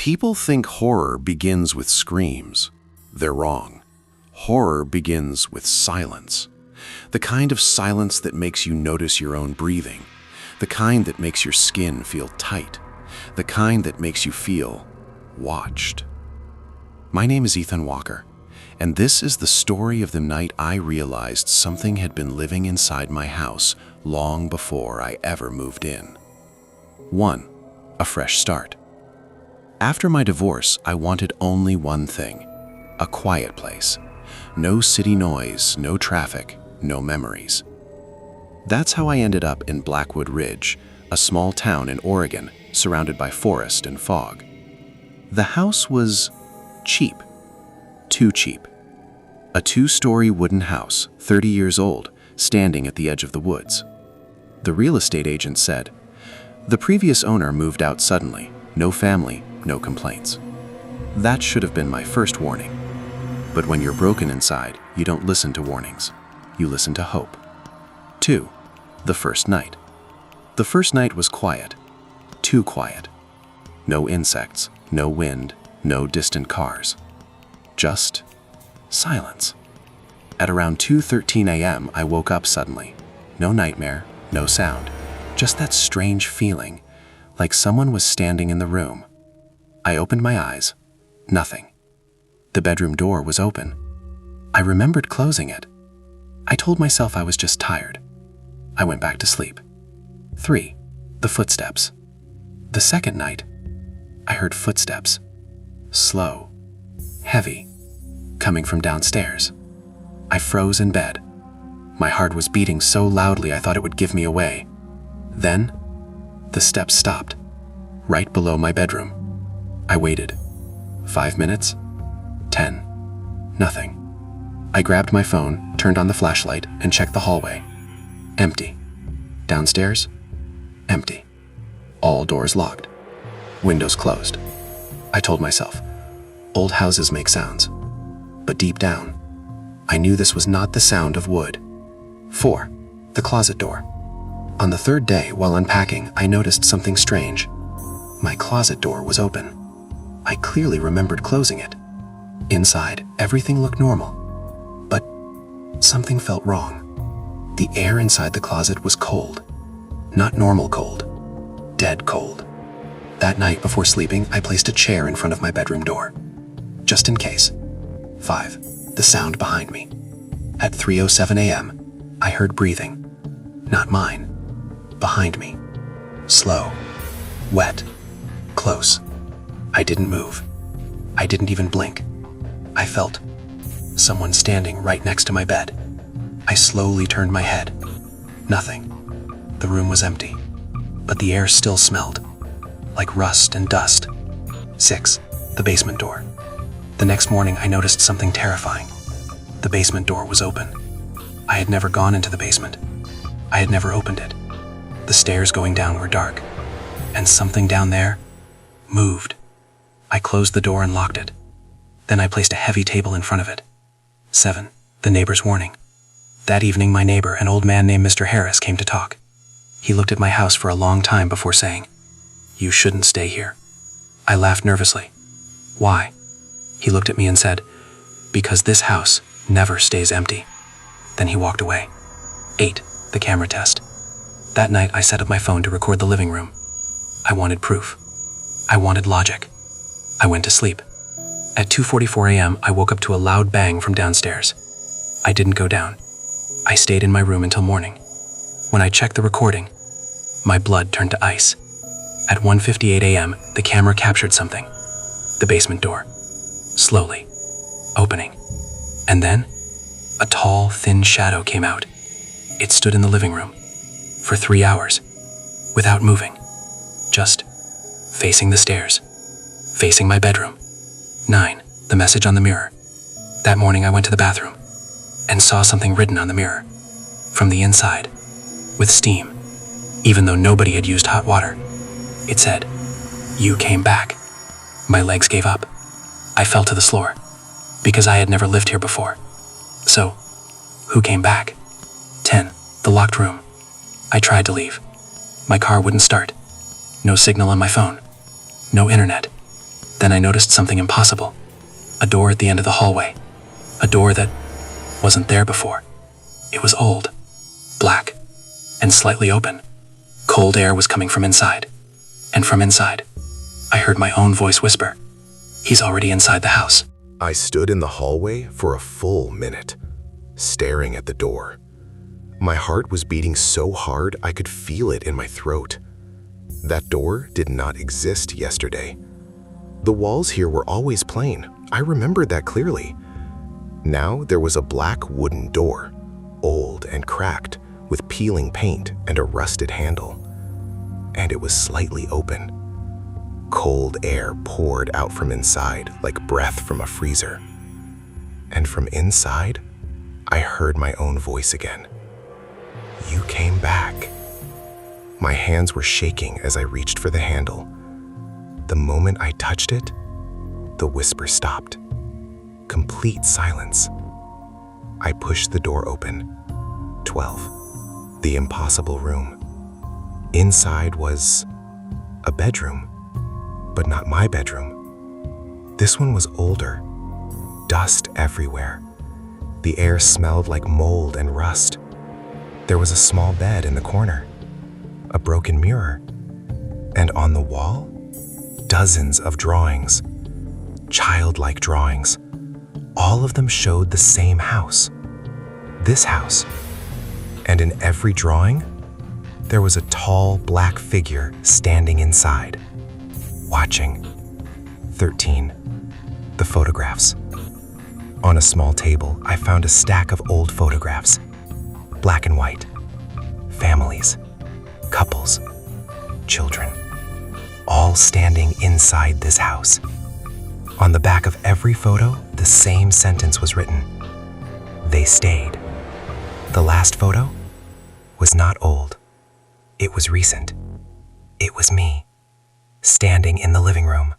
People think horror begins with screams. They're wrong. Horror begins with silence. The kind of silence that makes you notice your own breathing. The kind that makes your skin feel tight. The kind that makes you feel watched. My name is Ethan Walker, and this is the story of the night I realized something had been living inside my house long before I ever moved in. 1. A fresh start. After my divorce, I wanted only one thing: a quiet place. No city noise, no traffic, no memories. That's how I ended up in Blackwood Ridge, a small town in Oregon surrounded by forest and fog. The house was cheap. Too cheap. A 2-story wooden house, 30 years old, standing at the edge of the woods. The real estate agent said, "The previous owner moved out suddenly. No family, no complaints." That should have been my first warning. But when you're broken inside, you don't listen to warnings. You listen to hope. 2. The first night. The first night was quiet. Too quiet. No insects, no wind, no distant cars. Just silence. At around 2:13 a.m., I woke up suddenly. No nightmare, no sound. Just that strange feeling, like someone was standing in the room. I opened my eyes. Nothing. The bedroom door was open. I remembered closing it. I told myself I was just tired. I went back to sleep. 3. The footsteps. The second night, I heard footsteps. Slow, heavy, coming from downstairs. I froze in bed. My heart was beating so loudly I thought it would give me away. Then, the steps stopped, right below my bedroom. I waited. 5 minutes? 10. Nothing. I grabbed my phone, turned on the flashlight, and checked the hallway. Empty. Downstairs? Empty. All doors locked. Windows closed. I told myself, old houses make sounds. But deep down, I knew this was not the sound of wood. 4. The closet door. On the third day, while unpacking, I noticed something strange. My closet door was open. I clearly remembered closing it. Inside, everything looked normal. But something felt wrong. The air inside the closet was cold. Not normal cold. Dead cold. That night before sleeping, I placed a chair in front of my bedroom door. Just in case. 5. The sound behind me. At 3:07 a.m., I heard breathing. Not mine. Behind me. Slow. Wet. Close. I didn't move. I didn't even blink. I felt someone standing right next to my bed. I slowly turned my head. Nothing. The room was empty, but the air still smelled, like rust and dust. 6. The basement door. The next morning, I noticed something terrifying. The basement door was open. I had never gone into the basement. I had never opened it. The stairs going down were dark, and something down there moved. I closed the door and locked it. Then I placed a heavy table in front of it. 7. The neighbor's warning. That evening, my neighbor, an old man named Mr. Harris, came to talk. He looked at my house for a long time before saying, "You shouldn't stay here." I laughed nervously. "Why?" He looked at me and said, "Because this house never stays empty." Then he walked away. 8. The camera test. That night, I set up my phone to record the living room. I wanted proof. I wanted logic. I went to sleep. At 2:44 a.m., I woke up to a loud bang from downstairs. I didn't go down. I stayed in my room until morning. When I checked the recording, my blood turned to ice. At 1:58 a.m., the camera captured something. The basement door. Slowly. Opening. And then, a tall, thin shadow came out. It stood in the living room. For 3 hours. Without moving. Just facing the stairs. Facing my bedroom. 9. The message on the mirror. That morning I went to the bathroom and saw something written on the mirror. From the inside. With steam. Even though nobody had used hot water. It said, "You came back." My legs gave up. I fell to the floor. Because I had never lived here before. So, who came back? 10. The locked room. I tried to leave. My car wouldn't start. No signal on my phone. No internet. Then I noticed something impossible. A door at the end of the hallway. A door that wasn't there before. It was old, black, and slightly open. Cold air was coming from inside. And from inside, I heard my own voice whisper, "He's already inside the house." I stood in the hallway for a full minute, staring at the door. My heart was beating so hard I could feel it in my throat. That door did not exist yesterday. The walls here were always plain. I remembered that clearly. Now there was a black wooden door, old and cracked, with peeling paint and a rusted handle. And it was slightly open. Cold air poured out from inside like breath from a freezer. And from inside, I heard my own voice again. "You came back." My hands were shaking as I reached for the handle. The moment I touched it, the whisper stopped. Complete silence. I pushed the door open. 12. The impossible room. Inside was a bedroom, but not my bedroom. This one was older. Dust everywhere. The air smelled like mold and rust. There was a small bed in the corner, a broken mirror, and on the wall, dozens of drawings, childlike drawings. All of them showed the same house, this house. And in every drawing, there was a tall black figure standing inside, watching. 13. The photographs. On a small table, I found a stack of old photographs, black and white, families, couples, children, all standing inside this house. On the back of every photo, the same sentence was written. They stayed. The last photo was not old. It was recent. It was me, standing in the living room,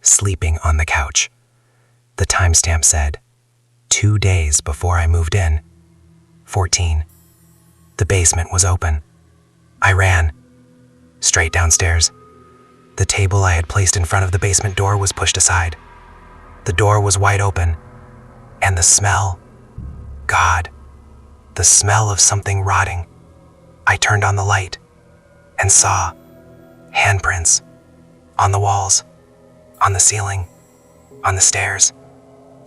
sleeping on the couch. The timestamp said, 2 days before I moved in. 14. The basement was open. I ran, straight downstairs. The table I had placed in front of the basement door was pushed aside. The door was wide open, and the smell, God, the smell of something rotting. I turned on the light and saw handprints on the walls, on the ceiling, on the stairs,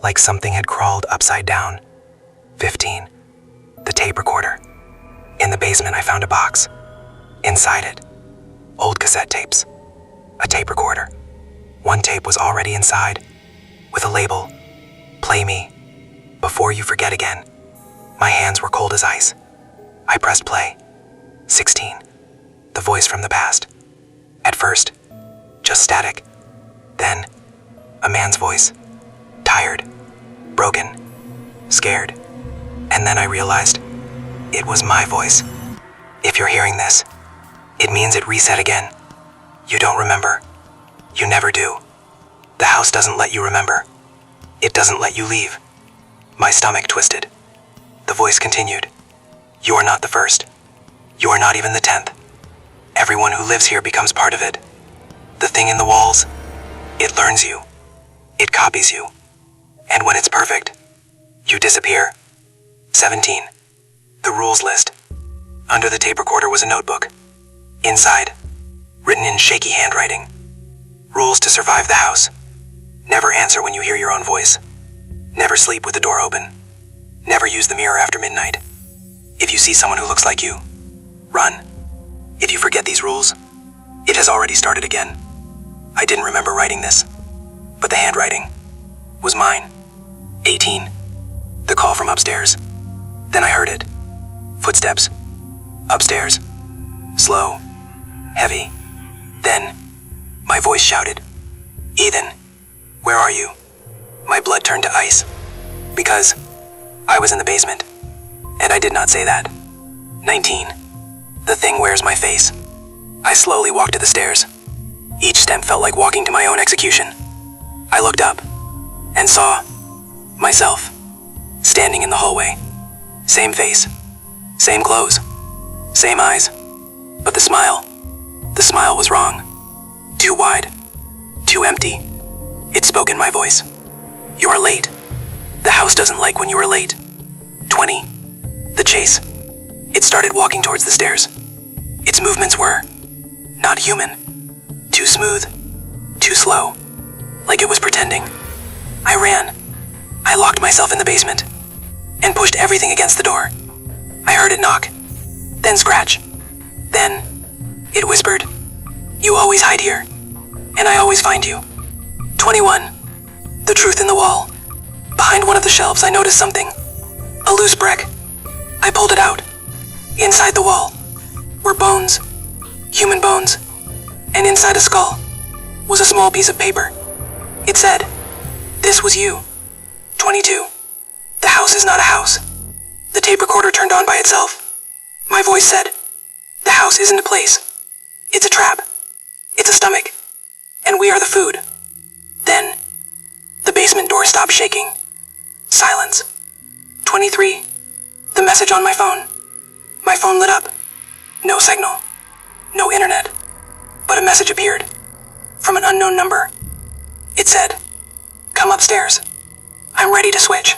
like something had crawled upside down. 15. The tape recorder. In the basement, I found a box. Inside it, old cassette tapes, a tape recorder. One tape was already inside, with a label, "Play me, before you forget again." My hands were cold as ice. I pressed play. 16. The voice from the past. At first, just static. Then, a man's voice. Tired, broken, scared. And then I realized it was my voice. If you're hearing this, it means it reset again. You don't remember. You never do. The house doesn't let you remember. It doesn't let you leave. My stomach twisted. The voice continued. You are not the first. You are not even the 10th. Everyone who lives here becomes part of it. The thing in the walls, it learns you. It copies you. And when it's perfect, you disappear. 17. The rules list. Under the tape recorder was a notebook. Inside, written in shaky handwriting. Rules to survive the house. Never answer when you hear your own voice. Never sleep with the door open. Never use the mirror after midnight. If you see someone who looks like you, run. If you forget these rules, it has already started again. I didn't remember writing this, but the handwriting was mine. 18. The call from upstairs. Then I heard it. Footsteps. Upstairs. Slow. Heavy. Then, my voice shouted, "Ethan, where are you?" My blood turned to ice, because I was in the basement, and I did not say that. 19. The thing wears my face. I slowly walked to the stairs. Each step felt like walking to my own execution. I looked up and saw myself standing in the hallway. Same face, same clothes, same eyes, but the smile was wrong. Too wide, too empty, It spoke in my voice. You are late. The house doesn't like when you are late. 20. The chase. It started walking towards the stairs. Its movements were not human. Too smooth. Too slow. Like it was pretending. I ran. I locked myself in the basement and pushed everything against the door. I heard it knock, then scratch. Then it whispered, "You always hide here, and I always find you." 21. The truth in the wall. Behind one of the shelves, I noticed something. A loose brick. I pulled it out. Inside the wall were bones. Human bones. And inside a skull was a small piece of paper. It said, "This was you." 22. The house is not a house. The tape recorder turned on by itself. My voice said, "The house isn't a place. It's a trap. It's a stomach. And we are the food." Then, the basement door stopped shaking. Silence. 23. The message on my phone. My phone lit up. No signal. No internet. But a message appeared. From an unknown number. It said, "Come upstairs. I'm ready to switch."